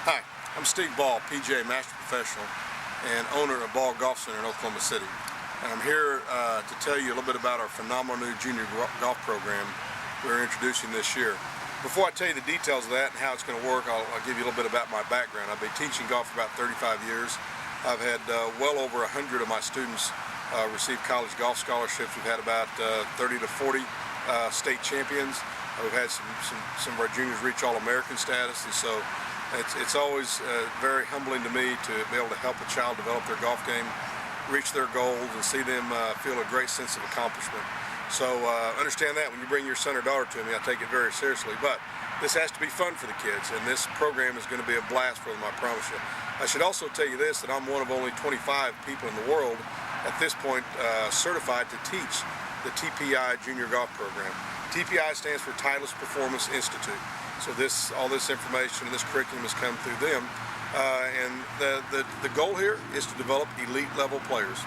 Hi, I'm Steve Ball, PGA Master Professional and owner of Ball Golf Center in Oklahoma City. And I'm here to tell you a little bit about our phenomenal new junior golf program we're introducing this year. Before I tell you the details of that and how it's going to work, I'll give you a little bit about my background. I've been teaching golf for about 35 years. I've had well over 100 of my students receive college golf scholarships. We've had about 30 to 40 state champions. We've had some of our juniors reach All-American status, and so it's always very humbling to me to be able to help a child develop their golf game, reach their goals, and see them feel a great sense of accomplishment. So understand that when you bring your son or daughter to me, I take it very seriously. But this has to be fun for the kids, and this program is going to be a blast for them, I promise you. I should also tell you this, that I'm one of only 25 people in the world at this point certified to teach the TPI Junior Golf Program. TPI stands for Titleist Performance Institute. So all this information and this curriculum has come through them. And the goal here is to develop elite level players.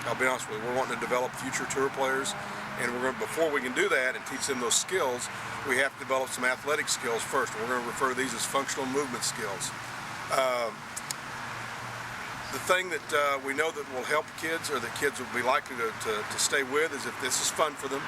I'll be honest with you, we're wanting to develop future tour players, and before we can do that and teach them those skills, we have to develop some athletic skills first. And we're going to refer to these as functional movement skills. The thing that we know that will help kids, or that kids will be likely to stay with, is if this is fun for them,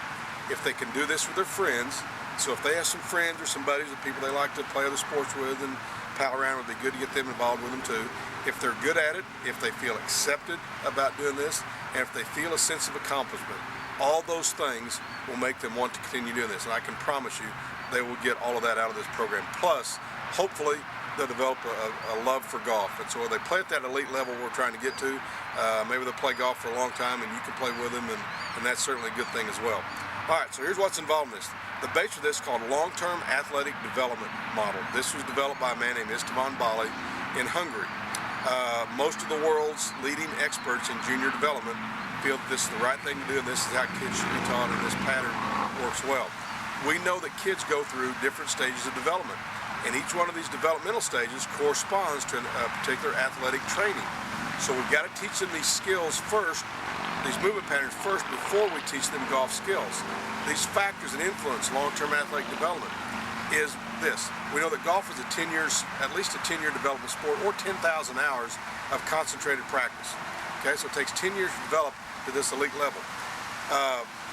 if they can do this with their friends. So if they have some friends or some buddies or people they like to play other sports with and pal around, it would be good to get them involved with them too. If they're good at it, if they feel accepted about doing this, and if they feel a sense of accomplishment, all those things will make them want to continue doing this. And I can promise you they will get all of that out of this program. Plus, hopefully, they'll develop a love for golf. And so when they play at that elite level we're trying to get to, maybe they'll play golf for a long time and you can play with them, and that's certainly a good thing as well. All right, so here's what's involved in this. The base of this is called Long-Term Athletic Development Model. This was developed by a man named Istvan Bali in Hungary. Most of the world's leading experts in junior development feel that this is the right thing to do, and this is how kids should be taught, and this pattern works well. We know that kids go through different stages of development, and each one of these developmental stages corresponds to a particular athletic training. So we've got to teach them these skills first, these movement patterns first, before we teach them golf skills. These factors that influence long-term athletic development is this. We know that golf is at least a 10-year development sport, or 10,000 hours of concentrated practice. Okay, so it takes 10 years to develop to this elite level.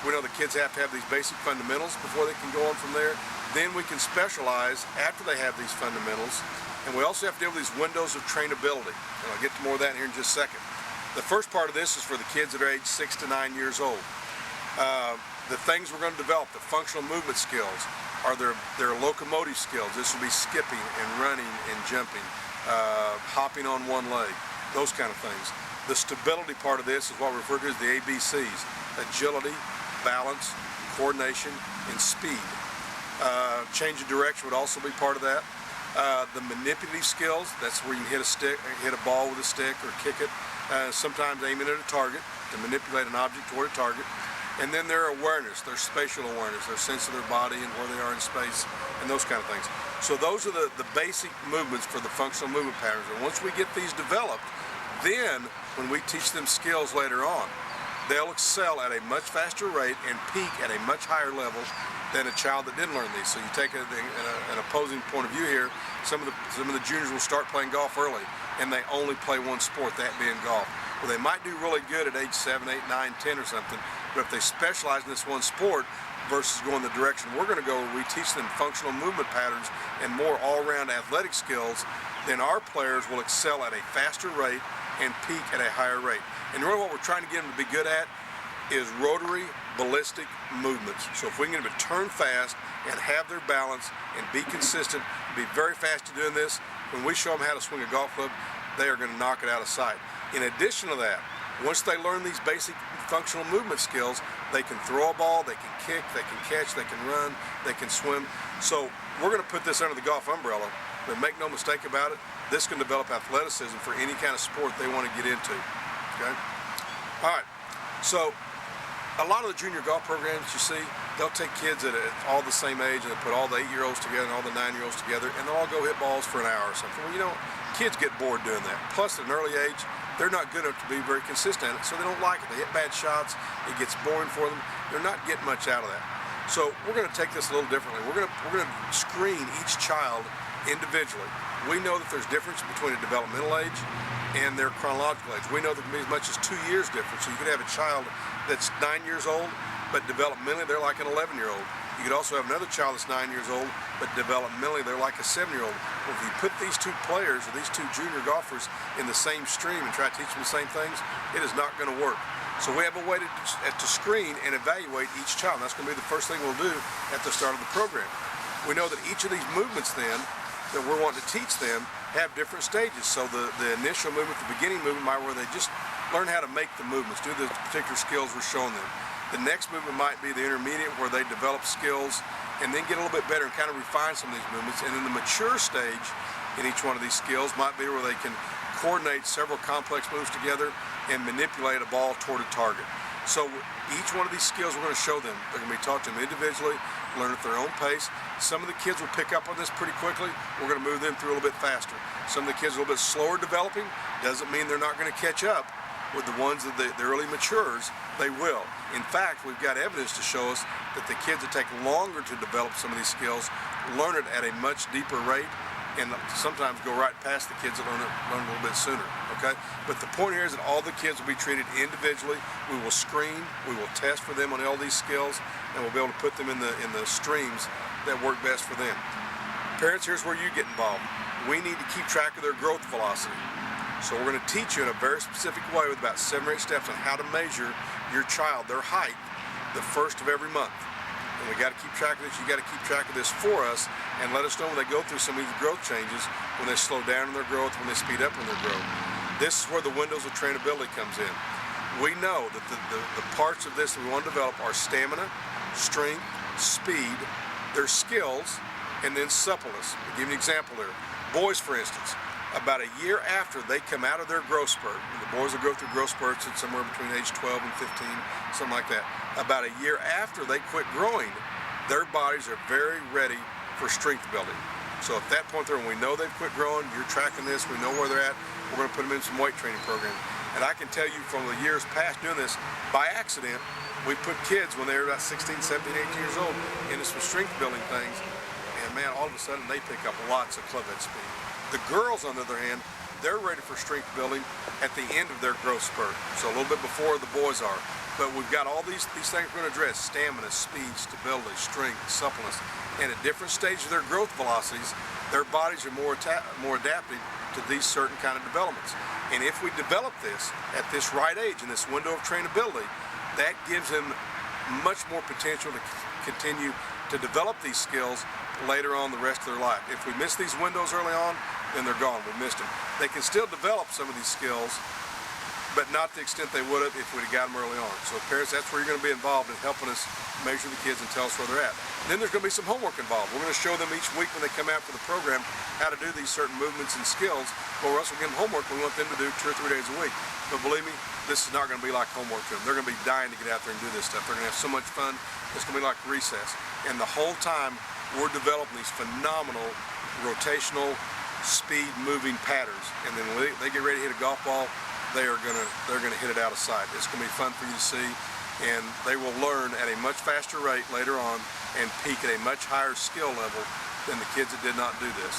We know that kids have to have these basic fundamentals before they can go on from there. Then we can specialize after they have these fundamentals, and we also have to deal with these windows of trainability. And I'll get to more of that here in just a second. The first part of this is for the kids that are age 6 to 9 years old. The things we're going to develop, the functional movement skills, are their locomotive skills. This will be skipping and running and jumping, hopping on one leg, those kind of things. The stability part of this is what we refer to as the ABCs: agility, balance, coordination, and speed. Change of direction would also be part of that. The manipulative skills, that's where you can hit a ball with a stick or kick it, sometimes aiming at a target to manipulate an object toward a target. And then their awareness, their spatial awareness, their sense of their body and where they are in space, and those kind of things. So those are the basic movements for the functional movement patterns. And once we get these developed, then when we teach them skills later on, they'll excel at a much faster rate and peak at a much higher level than a child that didn't learn these. So you take an opposing point of view here. Some of the juniors will start playing golf early, and they only play one sport, that being golf. Well, they might do really good at age 7, 8, 9, 10 or something, but if they specialize in this one sport versus going the direction we're going to go, where we teach them functional movement patterns and more all-around athletic skills, then our players will excel at a faster rate and peak at a higher rate. And really what we're trying to get them to be good at is rotary ballistic movements. So if we can get them to turn fast and have their balance and be consistent, be very fast at doing this, when we show them how to swing a golf club, they are going to knock it out of sight. In addition to that, once they learn these basic functional movement skills, they can throw a ball, they can kick, they can catch, they can run, they can swim. So we're going to put this under the golf umbrella, but make no mistake about it, this can develop athleticism for any kind of sport they want to get into. Okay? All right. So a lot of the junior golf programs you see, they'll take kids at all the same age, and they'll put all the 8-year-olds together and all the 9-year-olds together, and they'll all go hit balls for an hour or something. Well, you know, kids get bored doing that. Plus, at an early age, they're not good enough to be very consistent, so they don't like it. They hit bad shots, it gets boring for them. They're not getting much out of that. So we're going to take this a little differently. We're going to screen each child individually. We know that there's difference between a developmental age and their chronological age. We know there can be as much as 2 years difference. So you could have a child that's 9 years old, but developmentally they're like an 11-year-old. You could also have another child that's 9 years old, but developmentally they're like a 7-year-old. Well, if you put these two players or these two junior golfers in the same stream and try to teach them the same things, it is not going to work. So we have a way to screen and evaluate each child. And that's going to be the first thing we'll do at the start of the program. We know that each of these movements then that we're wanting to teach them have different stages. So the initial movement, the beginning movement might be where they just learn how to make the movements, do the particular skills we're showing them. The next movement might be the intermediate where they develop skills and then get a little bit better and kind of refine some of these movements. And then the mature stage in each one of these skills might be where they can coordinate several complex moves together and manipulate a ball toward a target. So each one of these skills we're going to show them. They're going to be taught to them individually, learn at their own pace. Some of the kids will pick up on this pretty quickly. We're going to move them through a little bit faster. Some of the kids are a little bit slower developing. Doesn't mean they're not going to catch up with the ones that the early matures. They will. In fact, we've got evidence to show us that the kids that take longer to develop some of these skills learn it at a much deeper rate and sometimes go right past the kids that learn a little bit sooner, okay? But the point here is that all the kids will be treated individually. We will screen, we will test for them on all these skills, and we'll be able to put them in the streams that work best for them. Parents, here's where you get involved. We need to keep track of their growth velocity. So we're going to teach you in a very specific way with about 7 or 8 steps on how to measure your child, their height, the first of every month. And we got to keep track of this. You got to keep track of this for us and let us know when they go through some of these growth changes, when they slow down in their growth, when they speed up in their growth. This is where the windows of trainability comes in. We know that the parts of this that we want to develop are stamina, strength, speed, their skills, and then suppleness. I'll give you an example there. Boys, for instance, about a year after they come out of their growth spurt, and the boys will go through growth spurts at somewhere between age 12 and 15, something like that. About a year after they quit growing, their bodies are very ready for strength building. So at that point there, when we know they've quit growing, you're tracking this, we know where they're at, we're going to put them in some weight training program. And I can tell you from the years past doing this, by accident, we put kids when they were about 16, 17, 18 years old into some strength building things, and man, all of a sudden they pick up lots of club head speed. The girls, on the other hand, they're ready for strength building at the end of their growth spurt, so a little bit before the boys are. But we've got all these things we're going to address: stamina, speed, stability, strength, suppleness. And at different stages of their growth velocities, their bodies are more adapted to these certain kind of developments. And if we develop this at this right age, in this window of trainability, that gives them much more potential to continue to develop these skills later on the rest of their life. If we miss these windows early on, then they're gone. We missed them. They can still develop some of these skills, but not the extent they would have if we'd have got them early on. So parents, that's where you're going to be involved in helping us measure the kids and tell us where they're at. Then there's going to be some homework involved. We're going to show them each week when they come out for the program how to do these certain movements and skills, but we're also going to give them homework we want them to do 2 or 3 days a week. But believe me, this is not going to be like homework to them. They're going to be dying to get out there and do this stuff. They're going to have so much fun. It's going to be like recess. And the whole time we're developing these phenomenal rotational speed moving patterns. And then when they get ready to hit a golf ball, they're gonna hit it out of sight. It's gonna be fun for you to see, and they will learn at a much faster rate later on and peak at a much higher skill level than the kids that did not do this.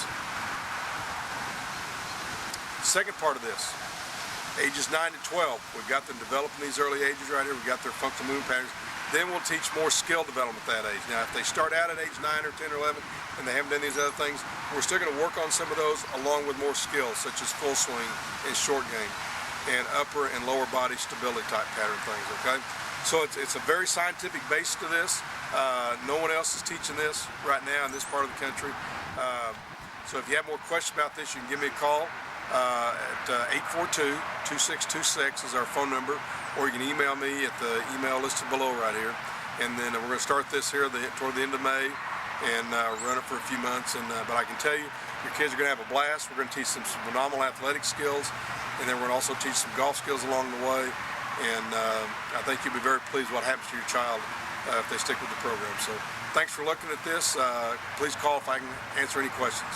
Second part of this, ages 9 to 12, we've got them developing these early ages right here. We've got their functional movement patterns. Then we'll teach more skill development at that age. Now, if they start out at age 9 or 10 or 11 and they haven't done these other things, we're still going to work on some of those along with more skills, such as full swing and short game and upper and lower body stability type pattern things, okay? So it's a very scientific base to this. No one else is teaching this right now in this part of the country. So if you have more questions about this, you can give me a call at 842-2626 is our phone number, or you can email me at the email listed below right here. And then we're going to start this here toward the end of May and run it for a few months. But I can tell you, your kids are going to have a blast. We're going to teach them some phenomenal athletic skills, and then we're going to also teach some golf skills along the way. And I think you'll be very pleased what happens to your child if they stick with the program. So thanks for looking at this. Please call if I can answer any questions.